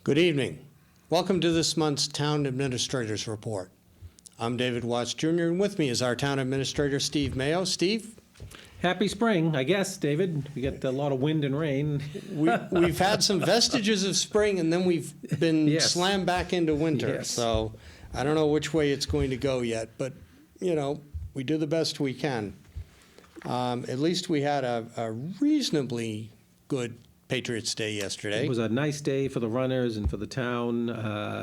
Good evening. Welcome to this month's Town Administrators Report. I'm David Watts Jr., and with me is our Town Administrator, Steve Maio. Steve? Happy spring, I guess, David. We get a lot of wind and rain. We've had some vestiges of spring, and then we've been Yes. slammed back into winter. Yes. So I don't know which way it's going to go yet, but, we do the best we can. At least we had a reasonably good Patriots Day yesterday. It was a nice day for the runners and for the town.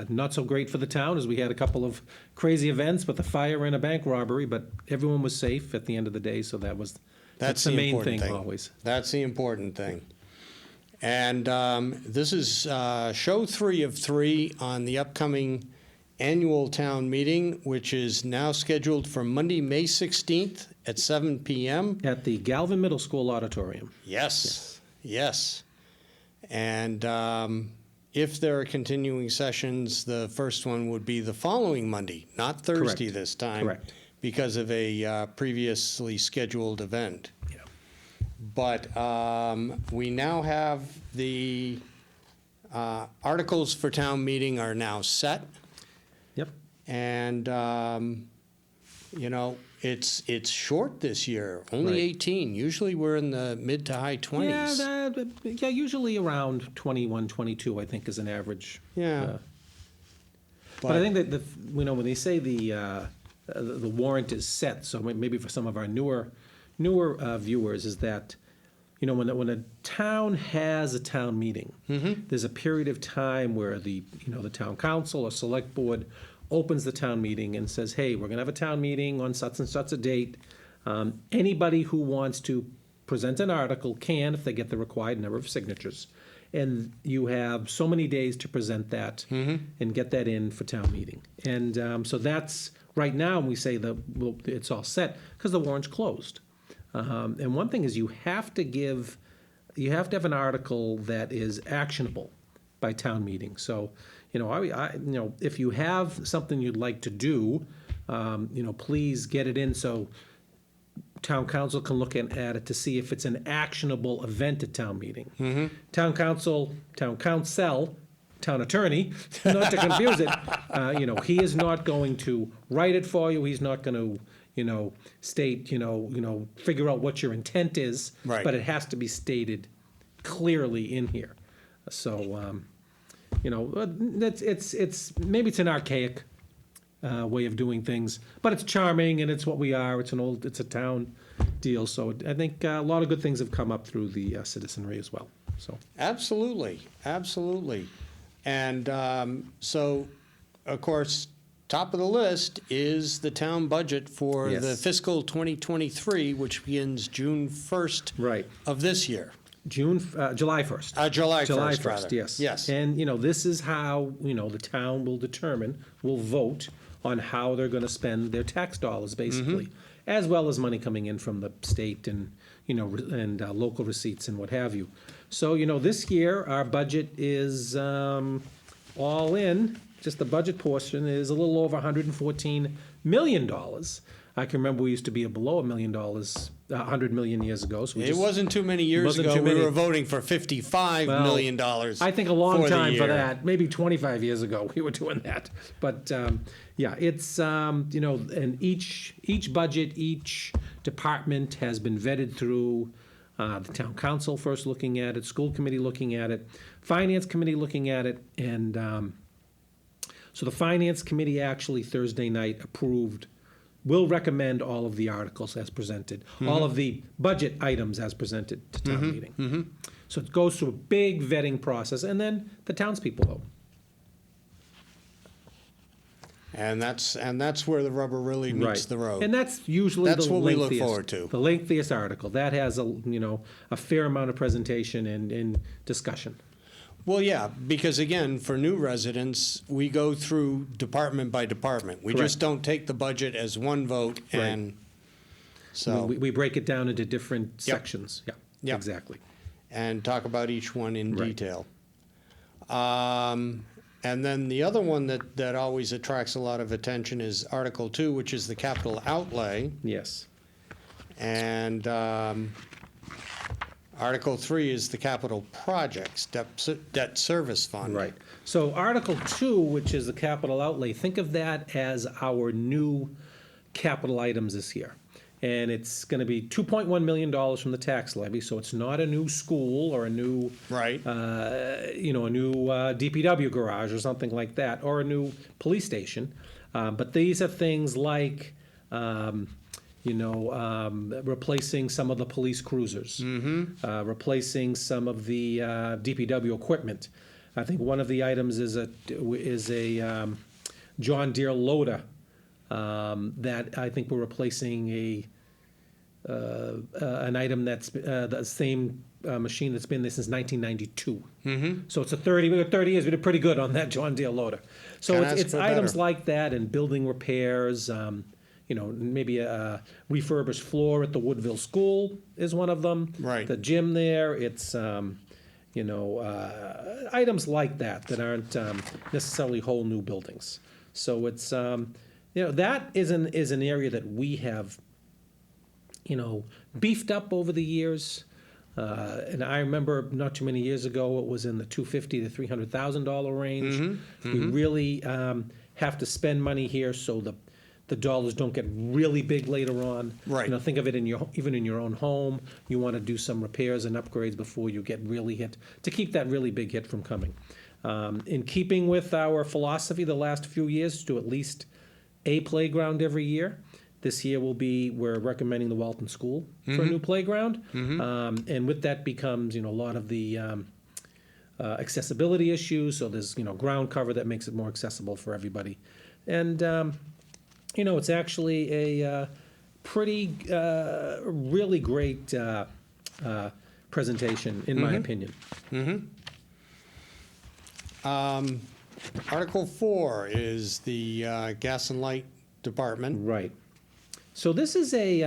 Not so great for the town as we had a couple of crazy events, but the fire and a bank robbery, but everyone was safe at the end of the day, so that's the main important thing always. That's the important thing. And this is show 3 of 3 on the upcoming annual town meeting, which is now scheduled for Monday, May 16th at 7 p.m. At the Galvin Middle School Auditorium. Yes. And if there are continuing sessions, the first one would be the following Monday, not Thursday Correct. this time. Correct. Because of a previously scheduled event. Yeah. But we now have the articles for town meeting are now set. Yep. And, it's short this year, only Right. 18. Usually we're in the mid to high 20s. Yeah, usually around 21, 22, I think, is an average. Yeah. But I think that when they say the warrant is set, so maybe for some of our newer viewers, is that when a town has a town meeting, there's a period of time where the town council or select board opens the town meeting and says, hey, we're going to have a town meeting on such and such a date. Anybody who wants to present an article can, if they get the required number of signatures. And you have so many days to present that and get that in for town meeting. And so that's, right now, we say it's all set because the warrant's closed. And one thing is you have to have an article that is actionable by town meeting. So, if you have something you'd like to do, please get it in so town council can look at it to see if it's an actionable event at town meeting. Town council, town attorney, not to confuse it, he is not going to write it for you. He's not going to, state, figure out what your intent is. Right. But it has to be stated clearly in here. So, it's maybe it's an archaic way of doing things, but it's charming and it's what we are. It's a town deal. So I think a lot of good things have come up through the citizenry as well. So Absolutely. And so, of course, top of the list is the town budget for Yes. the fiscal 2023, which begins June 1st Right. of this year. July 1st. July 1st, July 1st, rather. yes. Yes. And, this is how, the town will vote on how they're going to spend their tax dollars, basically, as well as money coming in from the state and, local receipts and what have you. So, this year, our budget is all in, just the budget portion is a little over $114 million. I can remember we used to be below $1 million, 100 million years ago. So It wasn't too many years ago. We were voting for $55 million. I think a long time for year. that. Maybe 25 years ago we were doing that. But it's and each budget, each department has been vetted through the town council first looking at it, school committee looking at it, finance committee looking at it, and so the finance committee actually Thursday night will recommend all of the articles as presented, all of the budget items as presented to town meeting. So it goes through a big vetting process, and then the townspeople vote. And that's where the rubber really meets the road. And that's usually That's the what we lengthiest, look forward to. The lengthiest article. That has a fair amount of presentation and discussion. Well, yeah, because again, for new residents, we go through department by department. We Correct. just don't take the budget as one vote, and so We break it down into different sections. Yeah, Yep. exactly. and talk about each one in Right. detail. And then the other one that always attracts a lot of attention is Article 2, which is the capital outlay. Yes. And Article 3 is the capital projects, debt service fund. Right. So Article 2, which is the capital outlay, think of that as our new capital items this year. And it's going to be $2.1 million from the tax levy, so it's not a new school or a new, Right. a new DPW garage or something like that, or a new police station. But these are things like, replacing some of the police cruisers, replacing some of the DPW equipment. I think one of the items is a John Deere loader that I think we're replacing an item that's the same machine that's been there since 1992. So it's we got 30 years. We did pretty good on that John Deere loader. So Can't ask it's for items better. like that and building repairs. Maybe a refurbished floor at the Woodville School is one of them. Right. The gym there. It's items like that aren't necessarily whole new buildings. So it's that is an area that we have beefed up over the years. And I remember not too many years ago, it was in the $250,000 to $300,000 range. We really have to spend money here so the dollars don't get really big later on. Right. Think of it even in your own home. You want to do some repairs and upgrades before you get really hit, to keep that really big hit from coming. In keeping with our philosophy the last few years, to at least a playground every year. This year we're recommending the Walton School for a new playground. And with that becomes, a lot of the accessibility issues. So there's, ground cover that makes it more accessible for everybody. And, it's actually a pretty, really great presentation, in my opinion. Article 4 is the gas and light department. Right. So this is a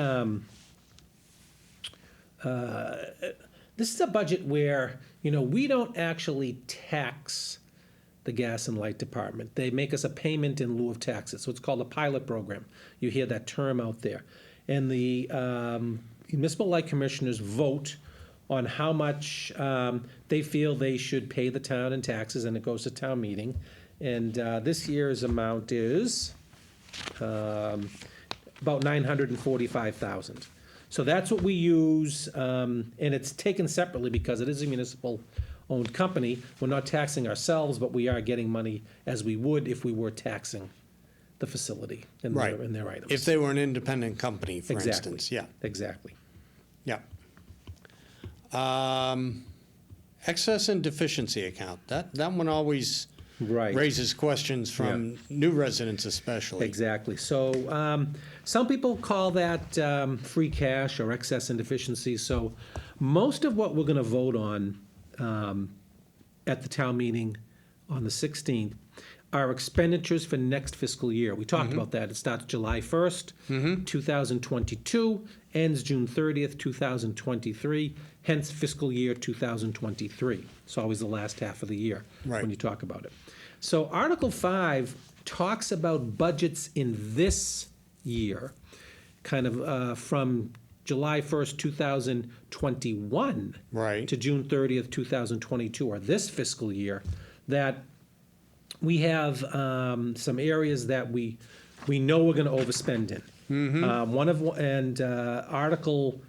budget where, we don't actually tax the gas and light department. They make us a payment in lieu of taxes. So it's called a pilot program. You hear that term out there. And the municipal light commissioners vote on how much they feel they should pay the town in taxes, and it goes to town meeting. And this year's amount is about $945,000. So that's what we use, and it's taken separately because it is a municipal-owned company. We're not taxing ourselves, but we are getting money as we would if we were taxing the facility and their items. If they were an independent company, for Exactly. instance. Yeah. Exactly. Yeah. Excess and deficiency account. That one always Right. raises questions from new residents especially. Exactly. So some people call that free cash or excess and deficiency. So most of what we're going to vote on at the town meeting on the 16th are expenditures for next fiscal year. We talked about that. It starts July 1st, 2022, ends June 30th, 2023, hence fiscal year 2023. It's always the last half of the year when you talk about it. So Article 5 talks about budgets in this year, kind of from July 1st, 2021 to June 30th, 2022, or this fiscal year, that we have some areas that we know we're going to overspend in. Article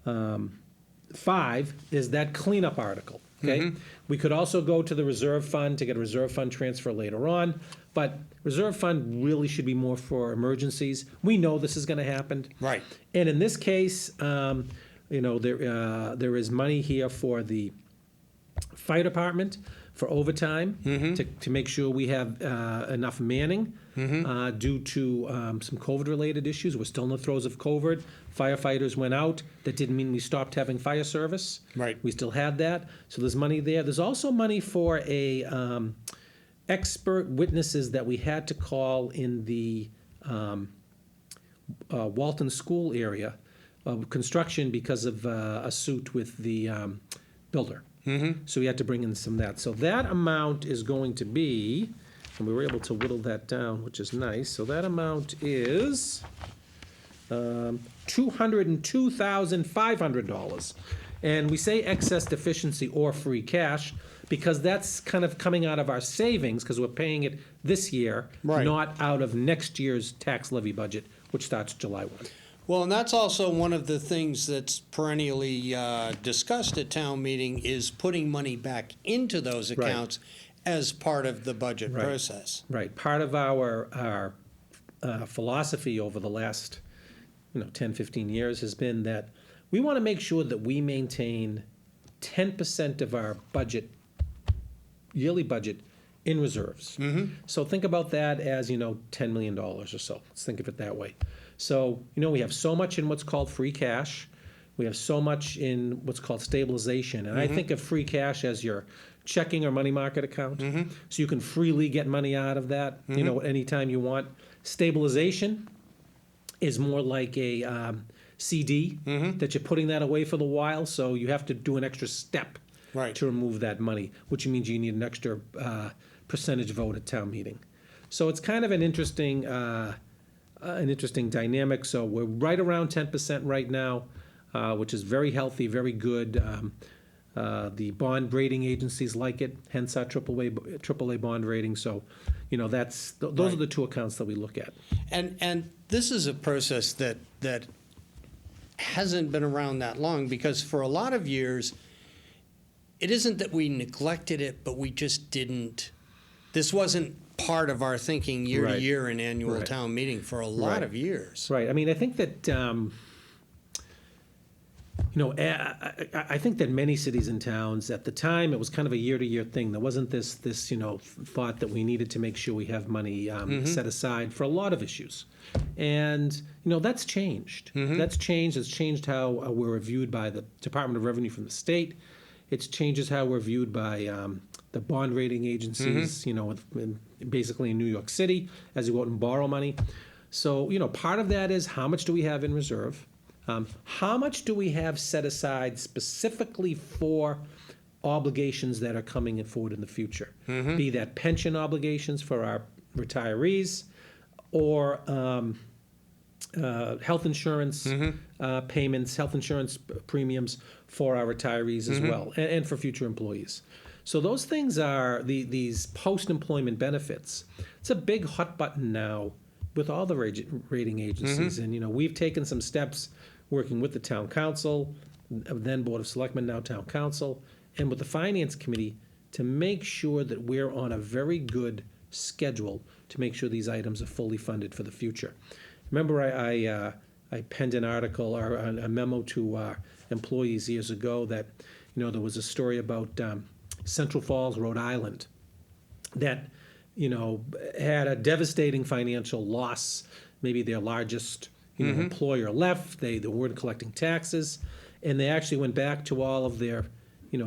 5 is that cleanup article. Okay, we could also go to the reserve fund to get a reserve fund transfer later on, but reserve fund really should be more for emergencies. We know this is going to happen. Right. And in this case, there is money here for the fire department for overtime to make sure we have enough manning due to some COVID-related issues. We're still in the throes of COVID. Firefighters went out. That didn't mean we stopped having fire service. Right. We still had that. So there's money there. There's also money for expert witnesses that we had to call in the Walton School area of construction because of a suit with the builder. So we had to bring in some of that. So that amount is going to be, and we were able to whittle that down, which is nice. So that amount is $202,500. And we say excess deficiency or free cash because that's kind of coming out of our savings because we're paying it this year, Right. not out of next year's tax levy budget, which starts July 1. Well, and that's also one of the things that's perennially discussed at town meeting is putting money back into those Right. accounts as part of the budget Right. process. Right. Part of our philosophy over the last 10, 15 years has been that we want to make sure that we maintain 10% of our budget, yearly budget, in reserves. So think about that as, $10 million or so. Let's think of it that way. So, we have so much in what's called free cash. We have so much in what's called stabilization. And I think of free cash as your checking or money market account. So you can freely get money out of that, anytime you want. Stabilization is more like a CD that you're putting that away for the while. So you have to do an extra step Right. to remove that money, which means you need an extra percentage vote at town meeting. So it's kind of an interesting dynamic. So we're right around 10% right now, which is very healthy, very good. The bond rating agencies like it, hence our AAA bond rating. So, those are the two accounts that we look at. And this is a process that hasn't been around that long because for a lot of years, it isn't that we neglected it, but we just didn't. This wasn't part of our thinking year to Right. year in annual Right. town meeting for a lot Right. of years. Right. I mean, I think that, I think that many cities and towns, at the time, it was kind of a year-to-year thing. There wasn't this thought that we needed to make sure we have money set aside for a lot of issues. And, that's changed. That's changed. It's changed how we're reviewed by the Department of Revenue from the state. It changes how we're viewed by the bond rating agencies, basically in New York City, as you go out and borrow money. So, part of that is how much do we have in reserve? How much do we have set aside specifically for obligations that are coming forward in the future? Be that pension obligations for our retirees or health insurance payments, health insurance premiums for our retirees as well, and for future employees. So those things are these post-employment benefits. It's a big hot button now with all the rating agencies. And, we've taken some steps working with the town council, then Board of Selectmen, now town council, and with the finance committee to make sure that we're on a very good schedule to make sure these items are fully funded for the future. Remember, I penned an article or a memo to our employees years ago that, there was a story about Central Falls, Rhode Island, that, had a devastating financial loss. Maybe their largest, employer left. They weren't collecting taxes, and they actually went back to all of their,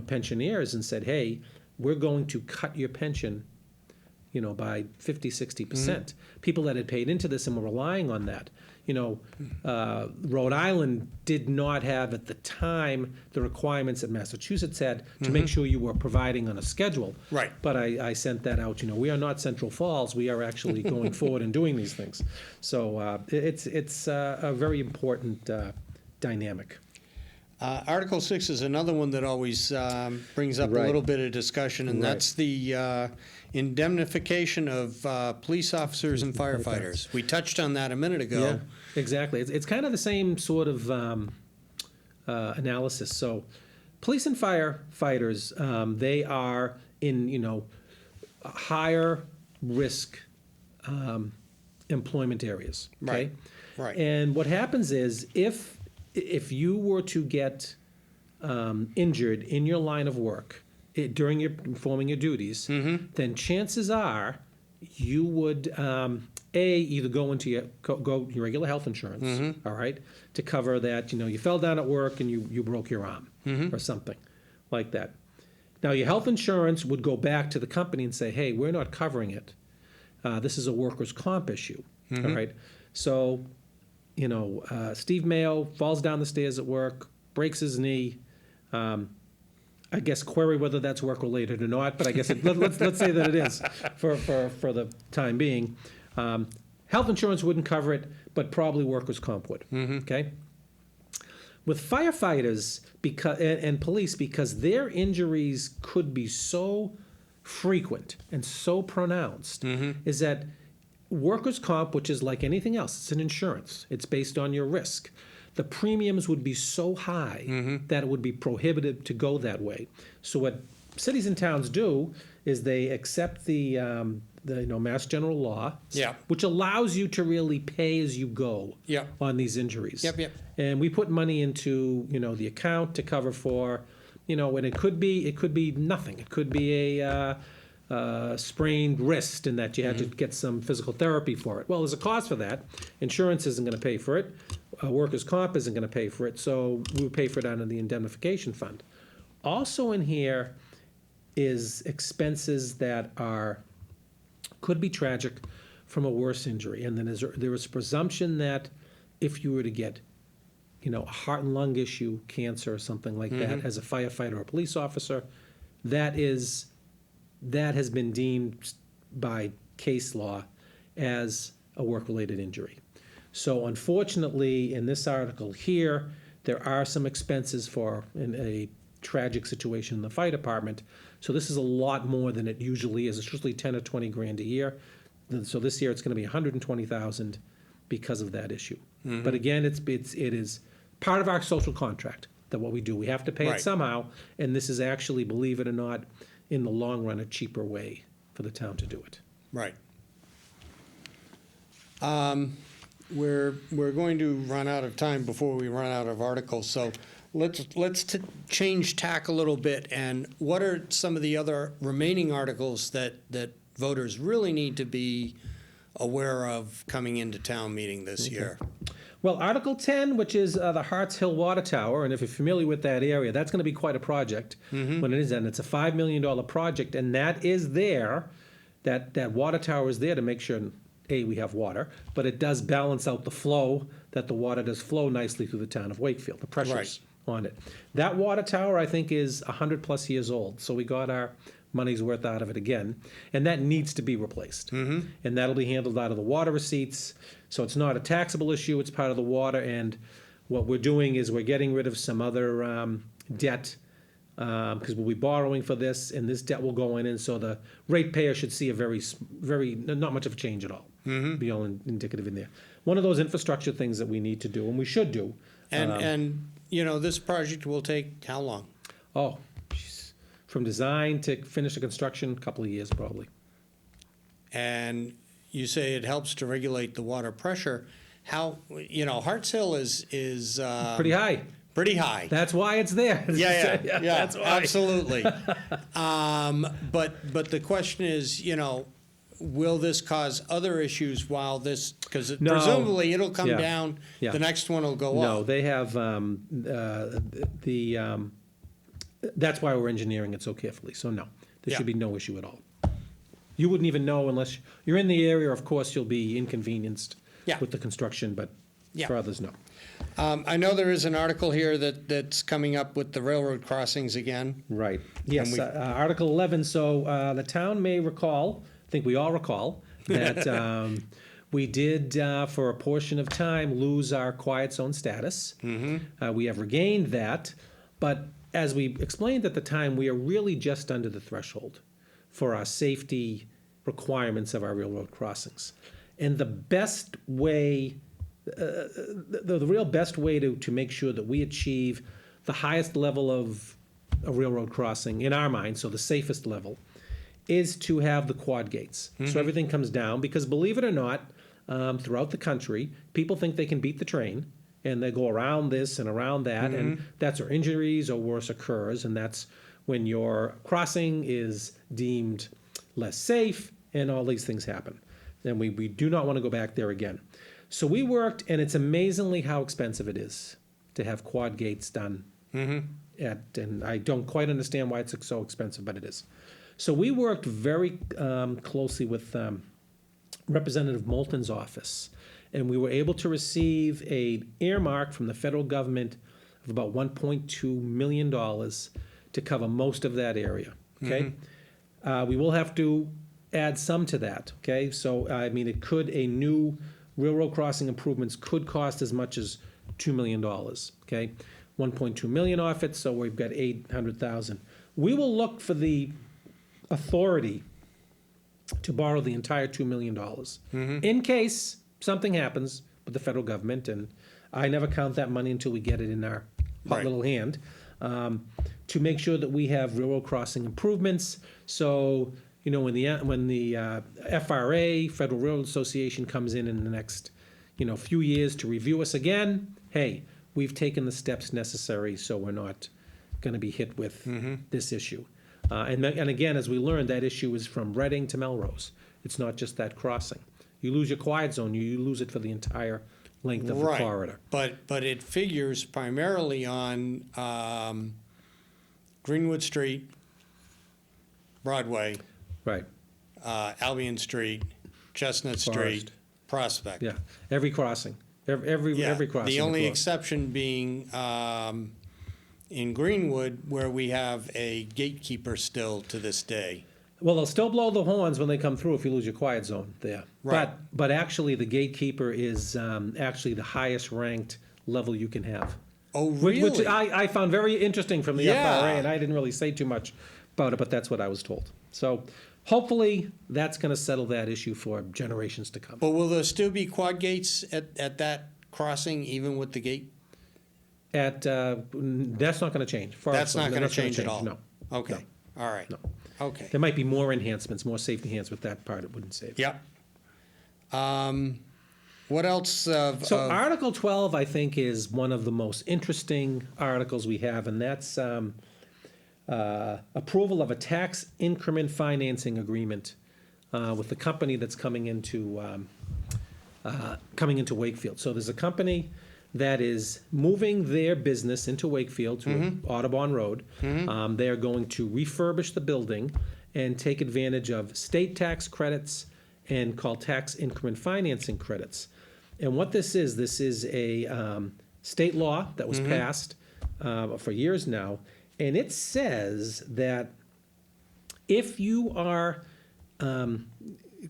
pensioners and said, "Hey, we're going to cut your pension, by 50, 60%. People that had paid into this and were relying on that. Rhode Island did not have at the time the requirements that Massachusetts had to make sure you were providing on a schedule. Right. But I sent that out. We are not Central Falls. We are actually going forward and doing these things. So it's a very important dynamic. Article 6 is another one that always brings up a Right. little bit of discussion, and Right. that's the indemnification of police officers and firefighters. We touched on that a minute ago. Yeah, exactly. It's kind of the same sort of analysis. So police and firefighters, they are in, higher risk employment areas. Okay? Right, right. And what happens is if you were to get injured in your line of work during your performing your duties, then chances are you would either go into your regular health insurance, all right, to cover that. You fell down at work and you broke your arm or something like that. Now your health insurance would go back to the company and say, "Hey, we're not covering it. This is a workers' comp issue." All right, so. Steve Maio falls down the stairs at work, breaks his knee. I guess query whether that's work-related or not, but I guess let's say that it is for the time being. Health insurance wouldn't cover it, but probably workers' comp would. Okay? with firefighters and police, because their injuries could be so frequent and so pronounced, is that workers' comp, which is like anything else, it's an insurance. It's based on your risk. The premiums would be so high that it would be prohibitive to go that way. So what cities and towns do is they accept the Mass General Law, Yeah. which allows you to really pay as you go Yeah. on these injuries. Yep. And we put money into the account to cover for, and it could be nothing. It could be a sprained wrist and that you had to get some physical therapy for it. Well, there's a cost for that. Insurance isn't going to pay for it. Workers' comp isn't going to pay for it. So we pay for it out of the indemnification fund. Also in here is expenses that could be tragic from a worse injury. And then there is a presumption that if you were to get a heart and lung issue, cancer, or something like that, as a firefighter or a police officer, that has been deemed by case law as a work-related injury. So unfortunately, in this article here, there are some expenses in a tragic situation in the fire department. So this is a lot more than it usually is. It's usually 10 or 20 grand a year. So this year it's going to be 120,000 because of that issue. But again, it is part of our social contract that what we do. We have to pay it Right. somehow, and this is actually, believe it or not, in the long run, a cheaper way for the town to do it. Right. We're going to run out of time before we run out of articles, so let's change tack a little bit. And what are some of the other remaining articles that voters really need to be aware of coming into town meeting this year? Well, Article 10, which is the Harts Hill Water Tower, and if you're familiar with that area, that's going to be quite a project when it is done. It's a $5 million project, and that is there, that water tower is there to make sure, A, we have water, but it does balance out the flow, that the water does flow nicely through the town of Wakefield, the pressures on it. That water tower, I think, is 100-plus years old, so we got our money's worth out of it again, and that needs to be replaced. And that'll be handled out of the water receipts, so it's not a taxable issue, it's part of the water, and what we're doing is we're getting rid of some other debt, because we'll be borrowing for this, and this debt will go in, and so the ratepayer should see a very, not much of a change at all. Be all indicative in there. One of those infrastructure things that we need to do, and we should do. And this project will take how long? From design to finish the construction, a couple of years probably. And you say it helps to regulate the water pressure. How, Harts Hill is Pretty high. Pretty high. That's why it's there. Yeah, That's why. absolutely. But the question is, will this cause other issues while this, because No. presumably it'll come Yeah. down, Yeah. the next one will go No, up. they have, that's why we're engineering it so carefully, so no, there should Yeah. be no issue at all. You wouldn't even know unless, you're in the area, of course, you'll be inconvenienced Yeah. with the construction, but Yeah. for others, no. I know there is an article here that's coming up with the railroad crossings again. Right, yes, we- Article 11, so the town may recall, I think we all recall, that we did, for a portion of time, lose our quiet zone status. We have regained that, but as we explained at the time, we are really just under the threshold for our safety requirements of our railroad crossings. And the best way, the real best way to make sure that we achieve the highest level of a railroad crossing in our mind, so the safest level, is to have the quad gates. So everything comes down, because believe it or not, throughout the country, people think they can beat the train, and they go around this and around that, and that's where injuries or worse occurs, and that's when your crossing is deemed less safe, and all these things happen. And we do not want to go back there again. So we worked, and it's amazingly how expensive it is to have quad gates done. And I don't quite understand why it's so expensive, but it is. So we worked very closely with Representative Moulton's office, and we were able to receive an earmark from the federal government of about $1.2 million to cover most of that area, okay? We will have to add some to that, okay? So, I mean, a new railroad crossing improvements could cost as much as $2 million, okay? 1.2 million off it, so we've got 800,000. We will look for the authority to borrow the entire $2 million in case something happens with the federal government, and I never count that money until we get it in our hot Right. little hand, to make sure that we have railroad crossing improvements. So, you know, when the FRA, Federal Railroad Association, comes in the next, few years to review us again, hey, we've taken the steps necessary, so we're not going to be hit with this issue. And again, as we learned, that issue is from Reading to Melrose. It's not just that crossing. You lose your quiet zone, you lose it for the entire length of the Right. corridor. But it figures primarily on Greenwood Street, Broadway, Right, Albion Street, Chestnut Street, Forest. Prospect. yeah. Every crossing, every Yeah, crossing. the only across. exception being in Greenwood, where we have a gatekeeper still to this day. Well, they'll still blow the horns when they come through if you lose your quiet zone there. Right. But actually, the gatekeeper is actually the highest ranked level you can have. Oh, Which really? I found very interesting from the Yeah. FRA, and I didn't really say too much about it, but that's what I was told. So hopefully, that's going to settle that issue for generations to come. But will there still be quad gates at that crossing, even with the gate? That's not going to change. That's not going to change at all? No. Okay, all right. No. Okay, There might be more enhancements, more safety enhancements. That part it wouldn't save. yep. What else? So Article 12, I think, is one of the most interesting articles we have, and that's approval of a tax increment financing agreement with the company that's coming into Wakefield. So there's a company that is moving their business into Wakefield to Audubon Road. They are going to refurbish the building and take advantage of state tax credits and called tax increment financing credits. And what this is a state law that was passed for years now, and it says that if you are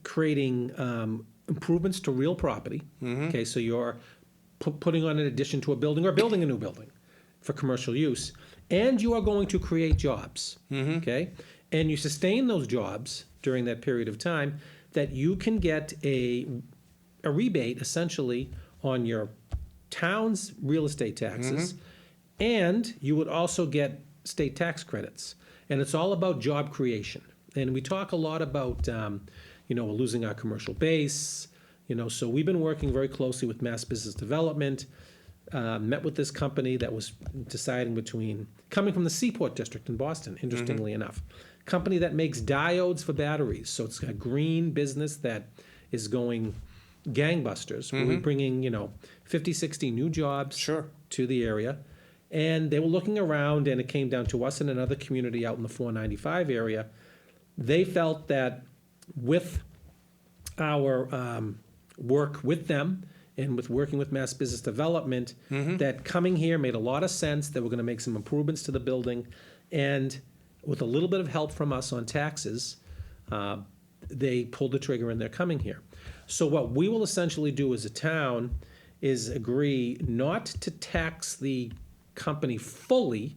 creating improvements to real property, okay, so you're putting on an addition to a building or building a new building for commercial use, and you are going to create jobs, okay, and you sustain those jobs during that period of time, that you can get a rebate essentially on your town's real estate taxes, and you would also get state tax credits. And it's all about job creation. And we talk a lot about, we're losing our commercial base, so we've been working very closely with Mass Business Development, met with this company that was deciding between, coming from the Seaport District in Boston, interestingly enough, company that makes diodes for batteries. So it's a green business that is going gangbusters. We're bringing, 50, 60 new jobs Sure. to the area. And they were looking around, and it came down to us and another community out in the 495 area. They felt that with our work with them and with working with Mass Business Development, that coming here made a lot of sense, that we're gonna make some improvements to the building. And with a little bit of help from us on taxes, they pulled the trigger and they're coming here. So what we will essentially do as a town is agree not to tax the company fully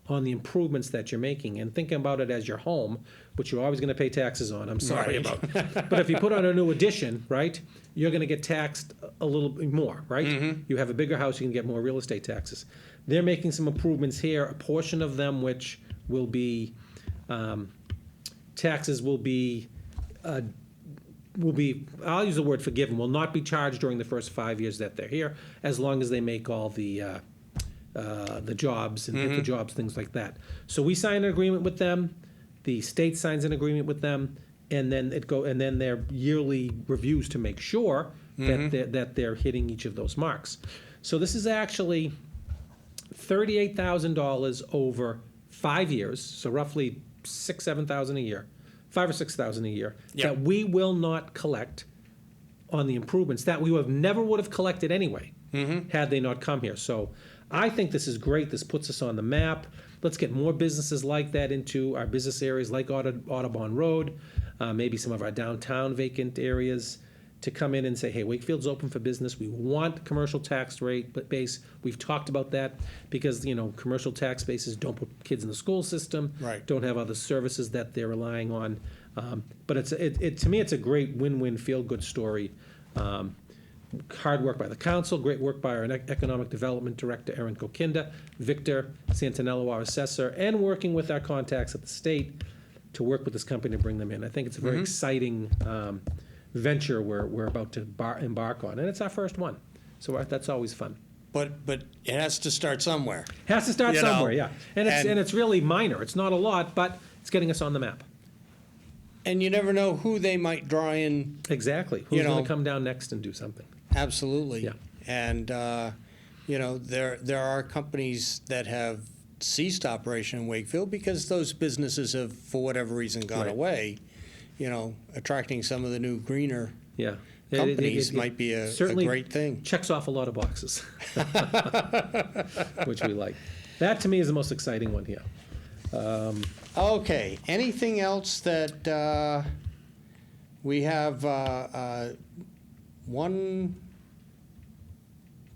on the improvements that you're making, and thinking about it as your home, which you're always going to pay taxes on, I'm sorry Right. about. But if you put on a new addition, right, you're going to get taxed a little bit more, right? You have a bigger house, you can get more real estate taxes. They're making some improvements here, a portion of them which will be, taxes will be, I'll use the word forgiven, will not be charged during the first 5 years that they're here, as long as they make all the jobs and hit the jobs, things like that. So we sign an agreement with them, the state signs an agreement with them, and then their yearly reviews to make sure that they're hitting each of those marks. So this is actually $38,000 over 5 years, so roughly $6,000-7,000 a year, $5,000 or $6,000 a year, Yep. that we will not collect on the improvements that we would have collected anyway, had they not come here. So I think this is great. This puts us on the map. Let's get more businesses like that into our business areas like Audubon Road, maybe some of our downtown vacant areas. to come in and say, hey, Wakefield's open for business. We want commercial tax rate base. We've talked about that because, commercial tax bases don't put kids in the school system. Right. Don't have other services that they're relying on. But to me, it's a great win-win, feel-good story. Hard work by the council, great work by our economic development director, Erin Kokinda, Victor Santinello, our assessor, and working with our contacts at the state to work with this company to bring them in. I think it's a very exciting venture we're about to embark on, and it's our first one, so that's always fun. But it has to start somewhere. Has to start somewhere, yeah. And it's really minor. It's not a lot, but it's getting us on the map. And you never know who they might draw in. Exactly. Who's going to come down next and do something? Absolutely. Yeah. And there are companies that have ceased operation in Wakefield because those businesses have, for whatever reason, gone Right. away. Attracting some of the new greener Yeah. companies might be a certainly great thing. Checks off a lot of boxes, which we like. That, to me, is the most exciting one here. Okay, anything else that we have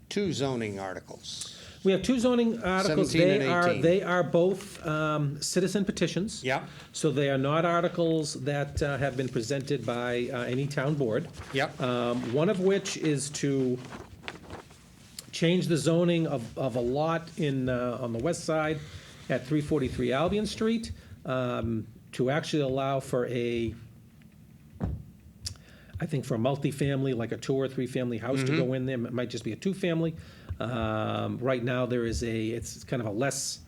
two zoning articles? We have two zoning articles. 17 and 18. They are both citizen petitions. Yeah. So they are not articles that have been presented by any town board. Yep. One of which is to change the zoning of a lot on the west side at 343 Albion Street to actually allow for I think for a multifamily, like a 2 or 3 family house to go in there. It might just be a 2-family. Right now it's kind of a less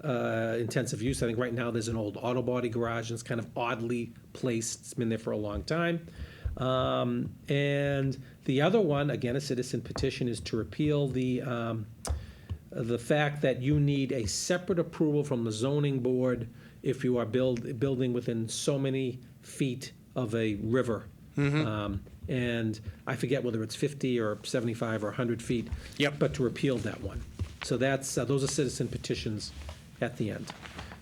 intensive use. I think right now there's an old auto body garage and it's kind of oddly placed. It's been there for a long time. And the other one, again, a citizen petition, is to repeal the fact that you need a separate approval from the zoning board if you are building within so many feet of a river. And I forget whether it's 50 or 75 or 100 feet. Yep. But to repeal that one. So those are citizen petitions at the end.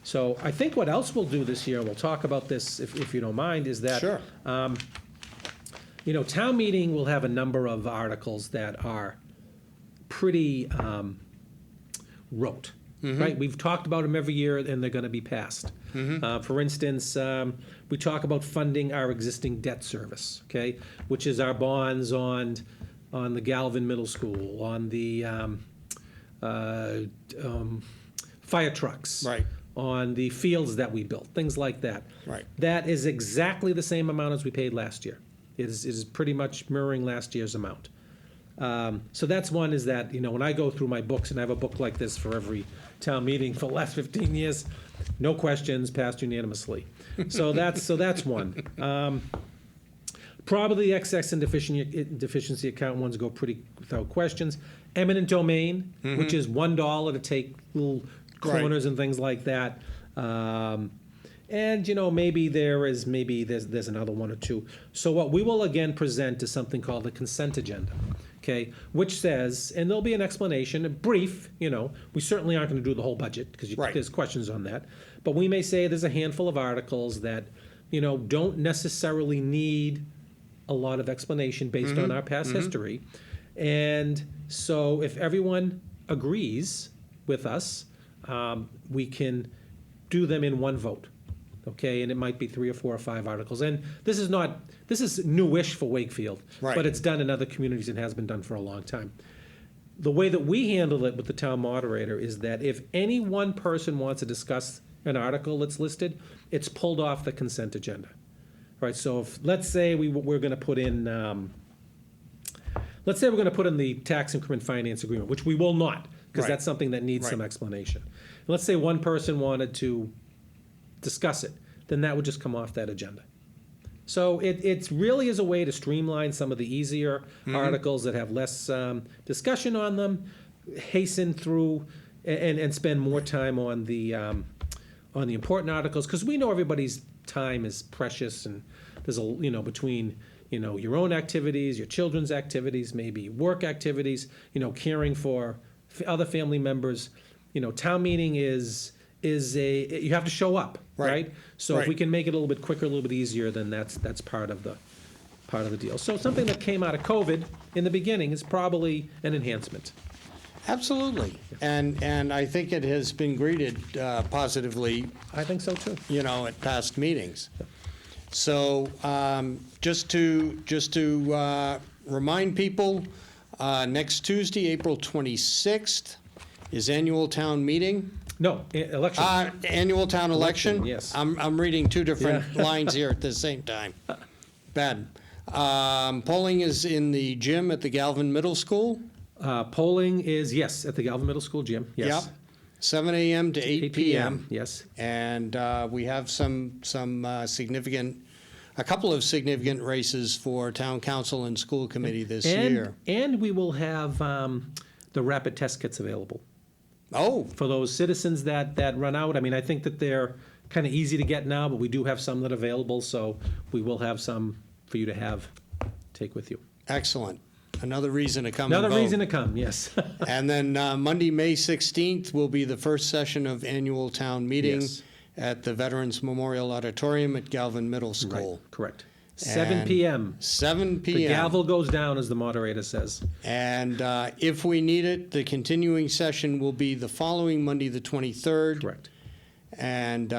So I think what else we'll do this year, we'll talk about this if you don't mind, is that Sure. Town meeting will have a number of articles that are pretty rote, right? We've talked about them every year, and they're going to be passed. For instance, we talk about funding our existing debt service, okay, which is our bonds on the Galvin Middle School, on the fire trucks, Right. on the fields that we built, things like that. Right. That is exactly the same amount as we paid last year. It is pretty much mirroring last year's amount. So that's one, is that, when I go through my books, and I have a book like this for every town meeting for the last 15 years, no questions, passed unanimously. So that's one. Probably the excess and deficiency account ones go pretty without questions. Eminent domain, which is $1 to take little corners and things like that. And maybe there's another one or two. So what we will again present is something called the consent agenda, okay, which says, and there'll be an explanation, a brief. We certainly aren't going to do the whole budget because Right. there's questions on that. But we may say there's a handful of articles that don't necessarily need a lot of explanation based on our past history. And so if everyone agrees with us, we can do them in one vote. Okay, and it might be 3 or 4 or 5 articles. And this is newish for Wakefield, Right. but it's done in other communities and has been done for a long time. The way that we handle it with the town moderator is that if any one person wants to discuss an article that's listed, it's pulled off the consent agenda. Right, so if, let's say we're going to put in, the tax increment finance agreement, which we will not, because Right. that's something that needs some Right. explanation. Let's say one person wanted to discuss it, then that would just come off that agenda. So it really is a way to streamline some of the easier articles that have less discussion on them, hasten through and spend more time on the important articles, because we know everybody's time is precious, and there's between your own activities, your children's activities, maybe work activities, caring for other family members. Town meeting is you have to show up, right? So if we can make it a little bit quicker, a little bit easier, then that's part of part of the deal. So something that came out of COVID in the beginning is probably an enhancement. Absolutely. And I think it has been greeted positively, I think so too. at past meetings. So just to remind people, next Tuesday, April 26th, is annual town meeting. No, election. Annual town election? Yes. I'm reading two different lines here at the same time. Bad. Polling is in the gym at the Galvin Middle School. Polling is, yes, at the Galvin Middle School gym, yes. Yep. 7 a.m. to 8 p.m. Yes. And we have a couple of significant races for town council and school committee this year. And we will have the rapid test kits available. Oh, For those citizens that run out, I mean, I think that they're kind of easy to get now, but we do have some that are available, so we will have some for you to take with you. excellent. Another reason to come and Another vote. reason to come, yes. And then Monday, May 16th will be the first session of annual town meeting Yes. at the Veterans Memorial Auditorium at Galvin Middle School. Right, correct. 7 And p.m. 7 The p.m. gavel goes down, as the moderator says. And if we need it, the continuing session will be the following Monday, the 23rd. Correct. And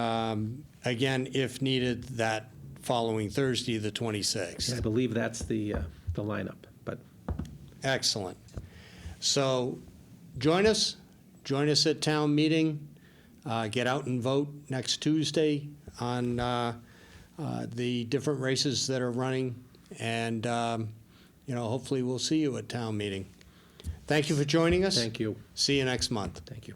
again, if needed, that following Thursday, the I 26th. believe that's the lineup, but Excellent. So join us at town meeting. Get out and vote next Tuesday on the different races that are running. And, hopefully we'll see you at town meeting. Thank you for joining us. thank you. See you next month. Thank you.